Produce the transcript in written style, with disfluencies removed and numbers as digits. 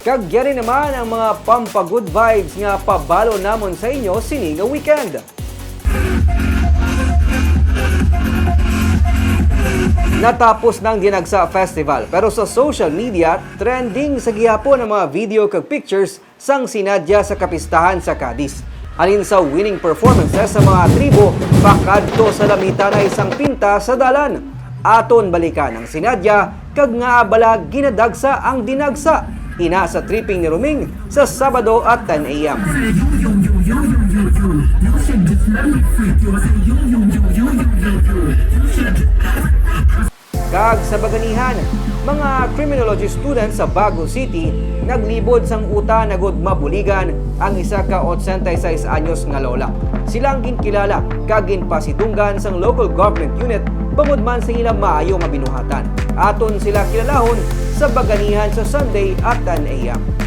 Kag yari naman ang mga pampagood vibes nga pabalo namon sa inyo sini nga weekend. Natapos ng Dinagsa Festival pero sa social media, trending sa gihapon ang mga video kag pictures sang sinadya sa kapistahan sa Cadiz. Halin sa winning performances sa mga tribo, pakadto sa lamita na isang pinta sa dalan. Aton balikan ang sinadya, kag nga abala ginadagsa ang dinagsa. Ina sa tripping ni Ruming sa Sabado at 10 a.m. Kag sa Baganihan, mga criminology students sa Bago City naglibod sang uta nagod mabuligan ang isa ka 86 anyos nga lola. Silang ginkilala kag ginpasidunggan sang local government unit bangod man sa ilang maayo nga binuhatan. Aton sila kilalahon sa Baganihan sa Sunday at 10 a.m.